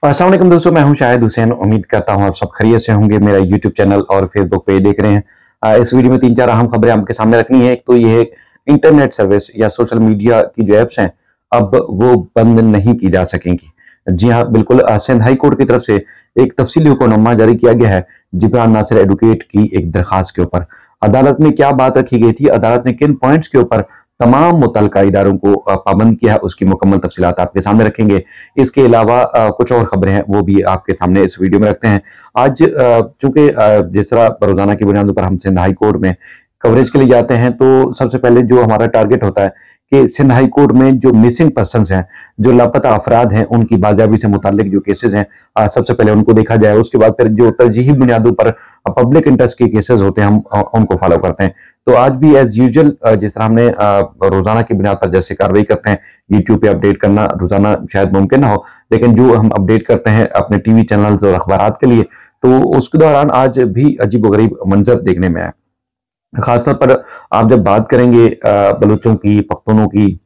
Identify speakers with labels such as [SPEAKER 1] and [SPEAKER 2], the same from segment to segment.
[SPEAKER 1] अस्सलाम वालेकुम दोस्तों, मैं हूं शाहिद हुसैन। उम्मीद करता हूं आप सब खैरियत से होंगे। मेरा यूट्यूब चैनल और फेसबुक पेज देख रहे हैं। इस वीडियो में 3-4 अहम खबरें आपके सामने रखनी है। एक तो ये इंटरनेट सर्विस या सोशल मीडिया की जो ऐप्स हैं, अब वो बंद नहीं की जा सकेंगी। जी हाँ, बिल्कुल। सिंध हाई कोर्ट की तरफ से एक तफसीली हुक्मनामा जारी किया गया है जिब्रान नासिर एडवोकेट की एक दरखास्त के ऊपर। अदालत में क्या बात रखी गई थी, अदालत ने किन पॉइंट्स के ऊपर तमाम मुतल्लिका इदारों को पाबंद किया है, उसकी मुकम्मल तफसीलात आपके सामने रखेंगे। इसके अलावा कुछ और खबरें हैं, वो भी आपके सामने इस वीडियो में रखते हैं। आज चूंकि जिस तरह रोजाना की बुनियादों पर हम सिंध हाई कोर्ट में कवरेज के लिए जाते हैं, तो सबसे पहले जो हमारा टारगेट होता है कि सिंध हाई कोर्ट में जो मिसिंग पर्सनस हैं, जो लापता अफराद हैं, उनकी बाजियाबी से मुताल्लिक जो केसेस हैं, सबसे पहले उनको देखा जाए। उसके बाद फिर जो तरजीही बुनियादों पर पब्लिक इंटरेस्ट के केसेस होते हैं, हम उनको फॉलो करते हैं। तो आज भी एज यूजुअल जिस तरह हमने रोजाना की बुनियाद पर जैसे कार्रवाई करते हैं, यूट्यूब पे अपडेट करना रोजाना शायद मुमकिन ना हो, लेकिन जो हम अपडेट करते हैं अपने टीवी चैनल्स और अखबारात के लिए, तो उसके दौरान आज भी अजीबोगरीब मंजर देखने में आया। खासतौर पर आप जब बात करेंगे बलूचों की, पख्तूनों की,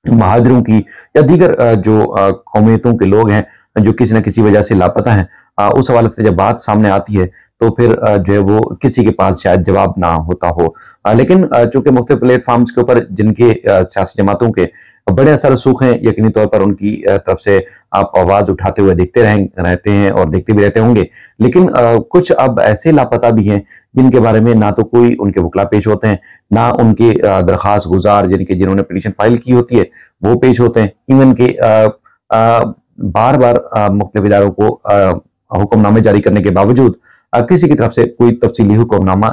[SPEAKER 1] महाजरों की या दीगर जो कौमियतों के लोग हैं जो किसी न किसी वजह से लापता हैं, उस हवाले से जब बात सामने आती है तो फिर जो है वो किसी के पास शायद जवाब ना होता हो। लेकिन चूंकि मुख्तलिफ प्लेटफॉर्म्स के ऊपर जिनके सियासी जमातों के बड़े असर रसूख हैं, यकीनी तौर पर उनकी तरफ से आप आवाज उठाते हुए देखते रहते हैं और देखते भी रहते होंगे। लेकिन कुछ अब ऐसे लापता भी हैं जिनके बारे में ना तो कोई उनके वकला पेश होते हैं, ना उनके दरखास्त गुजार जिन्होंने पिटीशन फाइल की होती है वो पेश होते हैं। इवन के बार बार मुख्तलिफ इदारों को हुक्मनामे जारी करने के बावजूद किसी की तरफ से कोई तफसीली हुक्मनामा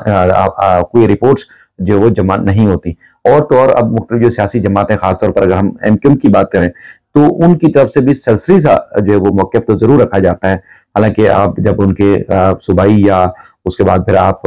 [SPEAKER 1] कोई रिपोर्ट्स जो वो जमा नहीं होती। और तो और अब मुख्तलिफ जो सियासी जमातें, खासतौर पर अगर हम एमक्यूएम की बात करें, तो उनकी तरफ से भी सरसरी सा जो है वो मौक़िफ़ तो जरूर रखा जाता है। हालांकि आप जब उनके सूबाई या उसके बाद फिर आप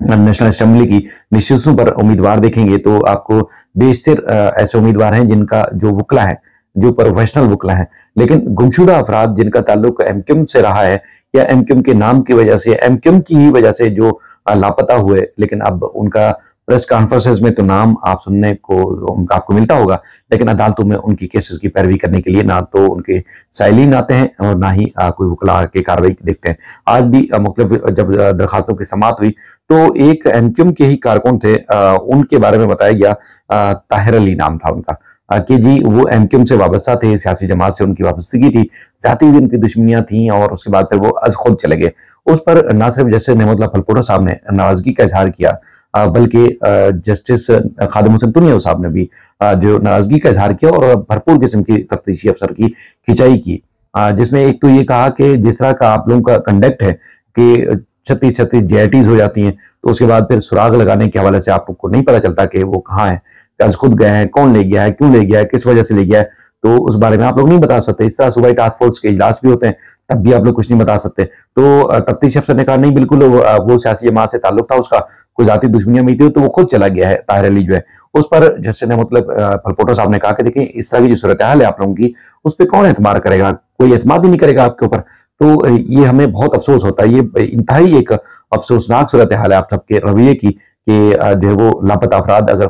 [SPEAKER 1] नेशनल असेंबली की नशिस्तों पर उम्मीदवार देखेंगे तो आपको बेशतर ऐसे उम्मीदवार हैं जिनका जो वकला है, जो प्रोफेशनल वकला है, लेकिन गुमशुदा अफराद जिनका ताल्लुक एमक्यूएम से रहा है या एमक्यूएम के नाम की वजह से, एमक्यूएम की ही वजह से जो लापता हुए, लेकिन अब उनका प्रेस कॉन्फ्रेंसेस में तो नाम आप सुनने को उनका आपको मिलता होगा, लेकिन अदालतों में उनकी केसेस की पैरवी करने के लिए ना तो उनके साइलिन आते हैं और ना ही कोई वकला के कार्रवाई देखते हैं। आज भी मुख्तलिफ जब दरखास्तों की समाअत हुई तो एक एमक्यूएम के ही कारकुन थे, उनके बारे में बताया गया, ताहिर अली नाम था उनका, कि जी वो एमक्यूएम से वाबस्ता थे, सियासी जमात से उनकी वाबस्तगी थी, जाती भी उनकी दुश्मनियां थी और उसके बाद फिर वो अज खुद चले गए। उस पर ना सिर्फ जस्टिस नेमतुल्लाह फलपोटा साहब ने नाराजगी का इजहार किया, बल्कि जस्टिस खादिम हुसैन तुनिया साहब ने भी जो नाराजगी का इजहार किया और भरपूर किस्म की तफ्तीशी अफसर की खिंचाई की, जिसमें एक तो ये कहा कि जिस तरह का आप लोगों का कंडक्ट है कि 36-36 JITs हो जाती हैं, तो उसके बाद फिर सुराग लगाने के हवाले से आप लोग को नहीं पता चलता कि वो कहाँ है, आज खुद गए हैं, कौन ले गया है, क्यों ले गया है, किस वजह से ले गया है, तो उस बारे में आप लोग नहीं बता सकते। इस तरह सूबाई टास्क फोर्स के इजलास भी होते हैं, तब भी आप लोग कुछ नहीं बता सकते। तो तफ्तीश अफसर ने कहा नहीं, बिल्कुल वो सियासी जमात से ताल्लुक था उसका, कोई जाती दुश्मनियां भी थी, तो वो खुद चला गया है ताहिर अली जो है। उस पर जस्टिस ने मतलब फलपोटा साहब ने कहा कि देखिए इस तरह की जो सूरत हाल है आप लोगों की, उस पर कौन एतबार करेगा, कोई एतमाद ही नहीं करेगा आपके ऊपर। तो ये हमें बहुत अफसोस होता है, ये इंतहाई एक अफसोसनाक सूरत हाल है आप सबके रवैये की, कि जो है वो लापता अफराद अगर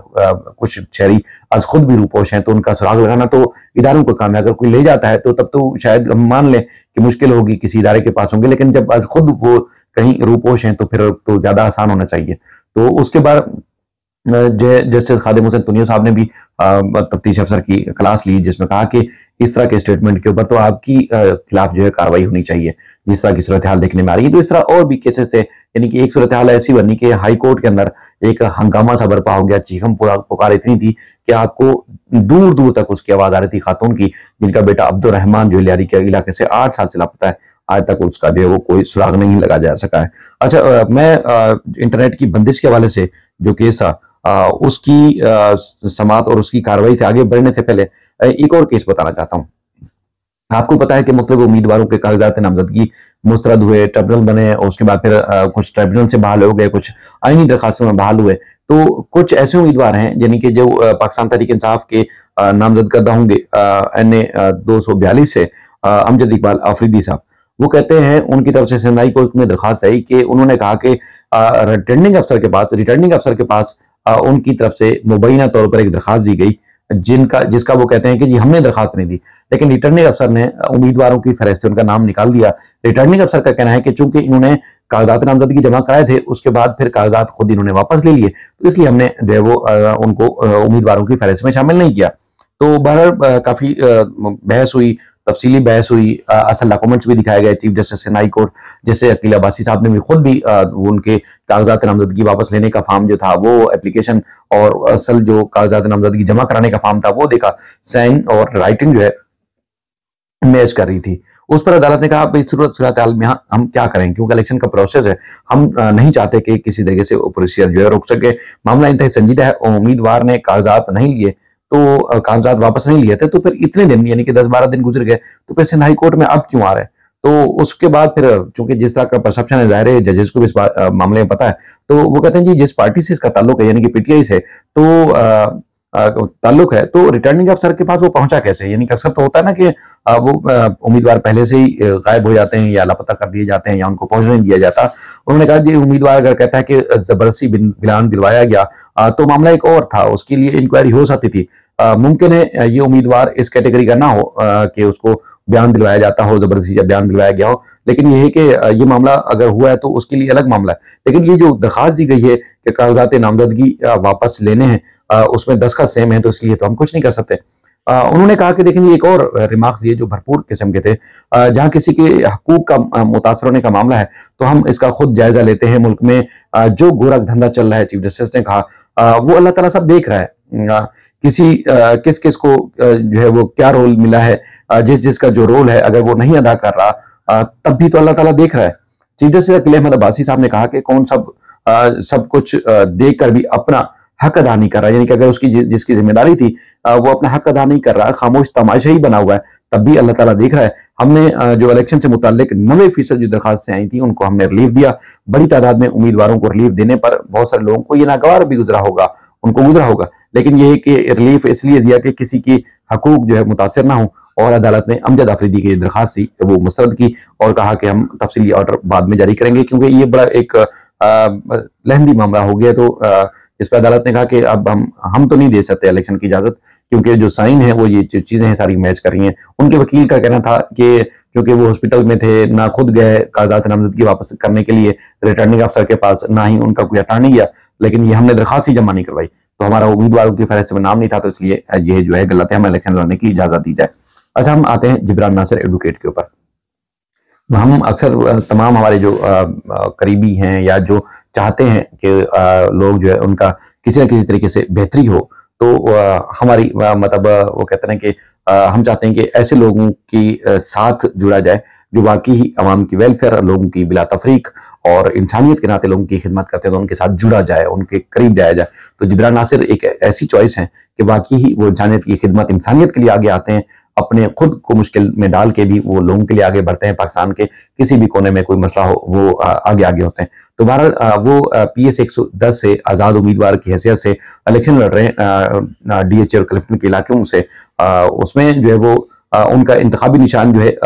[SPEAKER 1] कुछ शहरी आज खुद भी रूपोश हैं तो उनका सुराग लगाना तो इदारों का काम है। अगर कोई ले जाता है तो तब तो शायद हम मान लें कि मुश्किल होगी, किसी इदारे के पास होंगे, लेकिन जब आज खुद वो कहीं रूपोश हैं तो फिर तो ज्यादा आसान होना चाहिए। तो उसके बाद जस्टिस खादिम हुसैन तुनिया साहब ने भी तफ्तीश अफसर की क्लास ली, जिसमें कहा कि इस तरह के स्टेटमेंट के ऊपर तो आपकी खिलाफ जो है कार्रवाई होनी चाहिए, जिस तरह की सूरत हाल देखने में आ रही है। तो इस तरह और भी केसेस है, यानी कि एक सूरत हाल ऐसी बनी कि हाई कोर्ट के अंदर एक हंगामा सा बरपा हो गया, चीखम पुकार इतनी थी कि आपको दूर दूर तक उसकी आवाज आ रही थी, खातून की जिनका बेटा अब्दुल रहमान जो लियारी के इलाके से 8 साल से लापता है, आज तक उसका जो है वो कोई सुराग नहीं लगा जा सका है। अच्छा, मैं इंटरनेट की बंदिश के हवाले से जो केस था उसकी समाअत और उसकी कार्रवाई से आगे बढ़ने से पहले एक और केस बताना चाहता हूँ। आपको पता है कि मुख्तलिफ उम्मीदवारों के कागजात नामजदगी मुस्तरद हुए, ट्रिब्यूनल बने और उसके बाद फिर कुछ ट्रिब्यूनल से बहाल हो गए, कुछ आईनी दरखास्तों में बहाल हुए। तो कुछ ऐसे उम्मीदवार हैं यानी कि जो पाकिस्तान तहरीक इंसाफ के नामजद करदा होंगे NA 242 से अमजद इकबाल आफरीदी साहब, वो कहते हैं उनकी तरफ से सिंध हाई कोर्ट में दरखास्त आई कि उन्होंने कहा कि रिटर्निंग अफसर के पास उनकी तरफ से मुबैना तौर पर एक दरखास्त दी गई जिसका वो कहते हैं कि जी हमने दरखास्त नहीं दी, लेकिन रिटर्निंग अफसर ने उम्मीदवारों की फहरिस्त से उनका नाम निकाल दिया। रिटर्निंग अफसर का कहना है कि चूंकि इन्होंने कागजात नामजदगी जमा कराए थे, उसके बाद फिर कागजात खुद इन्होंने वापस ले लिए, तो इसलिए हमने जो है वो उनको उम्मीदवारों की फहरिस्त में शामिल नहीं किया। तो बहरहाल काफी बहस हुई, तफसीली बहस हुई, असल डॉक्यूमेंट्स भी दिखाए गए चीफ जस्टिस हाई कोर्ट, जैसे अकील अब्बासी साहब ने भी खुद भी उनके कागजात नामजदगी वापस लेने का फॉर्म जो था वो एप्लीकेशन और असल जो कागजात नामजदगी जमा कराने का फॉर्म था वो देखा, साइन और राइटिंग जो है मैच कर रही थी। उस पर अदालत ने कहा भाई सूरत हाल में हम क्या करें, क्योंकि इलेक्शन का प्रोसेस है, हम नहीं चाहते कि किसी तरीके से प्रोसीजर जो है रुक सके। मामला इंतहाई संजीदा है, उम्मीदवार ने कागजात नहीं लिए तो कागजात वापस नहीं लिए थे, तो फिर इतने दिन यानी कि 10-12 दिन गुजर गए, तो फिर सिंध हाई कोर्ट में अब क्यों आ रहे हैं? तो उसके बाद फिर चूंकि जिस तरह का परसेप्शन है, जाहिर है जजेस को भी इस मामले में पता है, तो वो कहते हैं जी जिस पार्टी से इसका ताल्लुक है यानी कि पीटीआई से, तो ताल्लुक है, तो रिटर्निंग अफसर के पास वो पहुंचा कैसे? यानी कि अक्सर तो होता है ना कि वो उम्मीदवार पहले से ही गायब हो जाते हैं या लापता कर दिए जाते हैं या उनको पहुंचने नहीं दिया जाता। उन्होंने कहा जी उम्मीदवार अगर कहता है कि जबरदस्ती बयान दिलवाया गया, तो मामला एक और था, उसके लिए इंक्वायरी हो सकती थी। मुमकिन है ये उम्मीदवार इस कैटेगरी का ना हो कि उसको बयान दिलवाया जाता हो, जबरदस्ती जब बयान दिलवाया गया हो, लेकिन ये है कि ये मामला अगर हुआ है तो उसके लिए अलग मामला है। लेकिन ये जो दरखास्त दी गई है कि कागजात नामजदगी वापस लेने हैं, उसमें दस्तखत सेम है, तो इसलिए तो हम कुछ नहीं कर सकते। उन्होंने कहा कि देखिए एक और रिमार्क्स ये जो भरपूर किस्म के थे, जहां किसी के हकूक का मुतासर होने का मामला है तो हम इसका खुद जायजा लेते हैं। मुल्क में जो गोरख धंधा चल रहा है, चीफ जस्टिस ने कहा, वो अल्लाह ताला सब देख रहा है। किस किस को जो है वो क्या रोल मिला है, जिस जिसका जो रोल है अगर वो नहीं अदा कर रहा, तब भी तो अल्लाह ताला देख रहा है। चीफ जस्टिस अकील अहमद अब्बासी साहब ने कहा कि कौन सब कुछ देख कर भी अपना हक अदा नहीं कर रहा, यानी कि अगर उसकी जिसकी जिम्मेदारी थी वो अपना हक अदा नहीं कर रहा, खामोश तमाशा ही बना हुआ है, तब भी अल्लाह ताला देख रहा है। हमने जो इलेक्शन से मुताल्लिक 90% जो दरखास्तें आई थी उनको हमने रिलीफ दिया। बड़ी तादाद में उम्मीदवारों को रिलीफ देने पर बहुत सारे लोगों को ये नागवार भी गुजरा होगा, उनको गुजरा होगा, लेकिन ये है कि रिलीफ इसलिए दिया कि किसी की हकूक जो है मुतासर ना हो। और अदालत ने अमजद आफरीदी की दरखास्त थी वो मुस्तरद की और कहा कि हम तफसीली ऑर्डर बाद में जारी करेंगे, क्योंकि ये बड़ा एक लहंदी मामला हो गया। तो इस पर अदालत ने कहा कि अब हम तो नहीं दे सकते इलेक्शन की इजाजत, क्योंकि जो साइन है वो ये चीजें हैं सारी मैच कर रही हैं। उनके वकील का कहना था कि क्योंकि वो हॉस्पिटल में थे, ना खुद गए कागजात नामजदगी वापस करने के लिए रिटर्निंग अफसर के पास, ना ही उनका कोई अटॉर्नी गया, लेकिन ये हमने दरखास्त ही जमा नहीं करवाई, तो हमारा उम्मीदवारों की फहरिस्त में नाम नहीं था, तो इसलिए ये जो है गलत है, हमें इलेक्शन लड़ने की इजाजत दी जाए। अच्छा, हम आते हैं जिब्रान नासिर एडवोकेट के ऊपर। हम अक्सर तमाम हमारे जो करीबी हैं या जो चाहते हैं कि लोग जो है उनका किसी न किसी तरीके से बेहतरी हो, तो हमारी मतलब वो कहते हैं कि हम चाहते हैं कि ऐसे लोगों की साथ जुड़ा जाए जो वाकई ही अवाम की वेलफेयर, लोगों की बिला तफरीक और इंसानियत के नाते लोगों की खिदमत करते हैं, तो उनके साथ जुड़ा जाए, उनके करीब जाया जाए। तो जिब्रान नासिर एक ऐसी चॉइस है कि वाकई ही वो इंसानियत की खिदमत, इंसानियत के लिए आगे आते हैं, अपने खुद को मुश्किल में डाल के भी वो लोगों के लिए आगे बढ़ते हैं। पाकिस्तान के किसी भी कोने में कोई मसला हो वो आगे होते हैं। तो बहरहाल वो PS 110 से आज़ाद उम्मीदवार की हैसियत से इलेक्शन लड़ रहे हैं DH और क्लिफ्टन के इलाकों से। उसमें जो है वो उनका इंतखाबी निशान जो है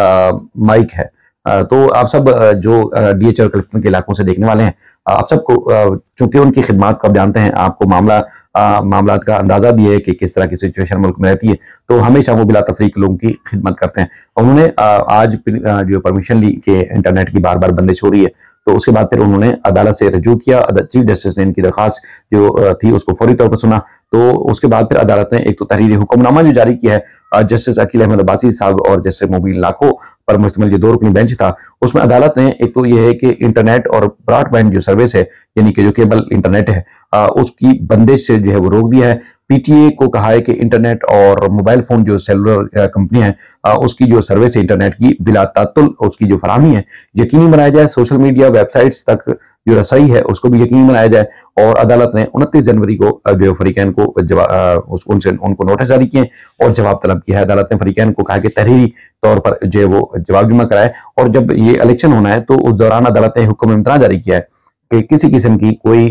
[SPEAKER 1] माइक है। तो आप सब जो DH और क्लिफ्टन के इलाकों से देखने वाले हैं, आप सबको चूंकि उनकी खिदमात को आप जानते हैं, आपको मामलात का अंदाजा भी है कि किस तरह की सिचुएशन मुल्क में रहती है, तो हमेशा वो बिला तफरीक लोगों की खिदमत करते हैं। उन्होंने आज जो परमिशन ली कि इंटरनेट की बार बार बंदिश हो रही है, तो उसके बाद फिर उन्होंने अदालत से रजू किया। चीफ जस्टिस ने इनकी दरखास्त जो थी उसको फौरी तौर पर सुना, तो उसके बाद फिर अदालत ने एक तो तहरीरी हुक्मनामा जो जारी किया है जस्टिस अकील अहमद अब्बासी साहब और जस्टिस मुबीन लाखों पर मुश्तमिल जो 2 रुकनी बेंच था, उसमें अदालत ने एक तो यह है कि इंटरनेट और ब्रॉडबैंड जो सर्विस है यानी कि जो केबल इंटरनेट है उसकी बंदिश से जो है वो रोक दिया है। PTA को कहा है कि इंटरनेट और मोबाइल फोन जो सेलुलर कंपनी है उसकी जो सर्विस है इंटरनेट की बिला तातुल उसकी जो फराहमी है यकीनी बनाया जाए। सोशल मीडिया वेबसाइट्स तक जो रसाई है उसको भी यकीनी बनाया जाए। और अदालत ने 29 जनवरी को जो फरीकैन को उनको नोटिस जारी किए और जवाब तलब किया है। अदालत ने फरीकैन को कहा कि तहरीरी तौर पर जो है वो जवाब जमा कराए, और जब ये इलेक्शन होना है तो उस दौरान अदालत ने हुक्म इम्तना जारी किया है कि किसी किस्म की कोई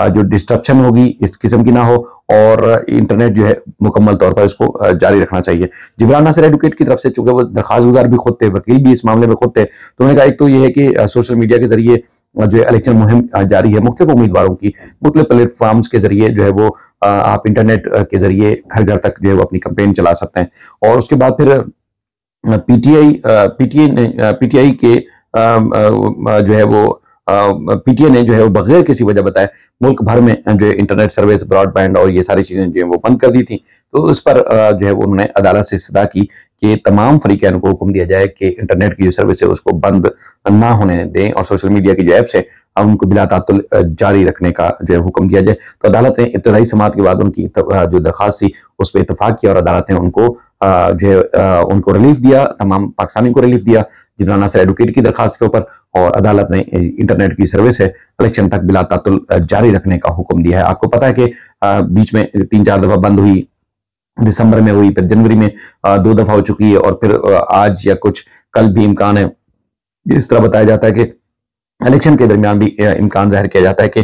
[SPEAKER 1] जो डिस्ट्रप्शन होगी इस किस्म की ना हो, और इंटरनेट जो है मुकम्मल तौर पर इसको जारी रखना चाहिए। जिब्रान नासिर एडवोकेट की तरफ से, चूंकि वो दरखास्त गुजार भी खुद थे, वकील भी इस मामले में खुद थे, तो उन्होंने कहा एक तो ये है कि सोशल मीडिया के जरिए जो है इलेक्शन मुहिम जारी है मुख्तलिफ उम्मीदवारों की, मुख्तलिफ प्लेटफॉर्म्स के जरिए जो है वो आप इंटरनेट के जरिए घर घर तक जो है वो अपनी कैंपेन चला सकते हैं। और उसके बाद फिर पीटीआई के जो है वो पीटीए ने जो है वो बगैर किसी वजह बताए मुल्क भर में जो है इंटरनेट सर्विस, ब्रॉडबैंड और ये सारी चीजें जो है वो बंद कर दी थी। तो उस पर जो है वो उन्होंने अदालत से इस्तदा की कि तमाम फरीकैन को हुक्म दिया जाए कि इंटरनेट की जो सर्विस है उसको बंद ना होने दें, और सोशल मीडिया की जो एप्स है उनको बिला तातुल जारी रखने का जो है हुक्म दिया जाए। तो अदालत ने इब्तदाई समाअत के बाद उनकी जो दरखास्त थी उस पर इतफाक किया, और अदालत ने उनको जो है उनको रिलीफ दिया, तमाम पाकिस्तानी को रिलीफ दिया जिब्रान नासिर एडवोकेट की दरखास्त के ऊपर, और अदालत ने इंटरनेट की सर्विस है इलेक्शन तक बिला तातुल जारी रखने का हुक्म दिया है। आपको पता है कि बीच में 3-4 दफा बंद हुई, दिसंबर में हुई, फिर जनवरी में 2 दफा हो चुकी है, और फिर आज या कुछ कल भी इम्कान है। इस तरह बताया जाता है कि इलेक्शन के दरमियान भी इम्कान जाहिर किया जाता है कि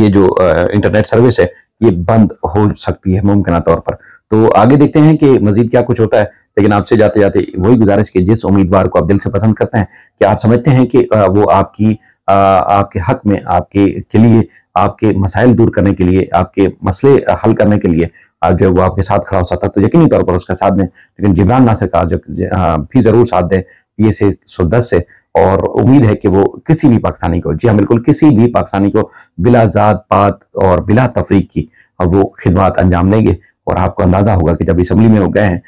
[SPEAKER 1] ये जो इंटरनेट सर्विस है ये बंद हो सकती है मुमकिन तौर पर। तो आगे देखते हैं कि मजीद क्या कुछ होता है, लेकिन आपसे जाते जाते वही गुजारिश कि जिस उम्मीदवार को आप दिल से पसंद करते हैं, कि आप समझते हैं कि वो आपके हक में, आपके लिए, आपके मसाइल दूर करने के लिए, आपके मसले हल करने के लिए जो है वो आपके साथ खड़ा हो सकता है, तो यकीनी तौर पर उसका साथ दें। लेकिन जिब्रान नासिर का जो भी जरूर साथ दें, ये से 110 से, और उम्मीद है कि वो किसी भी पाकिस्तानी को, जी हाँ बिल्कुल, किसी भी पाकिस्तानी को बिला जात पात और बिला तफरीक की वो खिदमत अंजाम देंगे। और आपको अंदाजा होगा कि जब असम्बली में हो गए हैं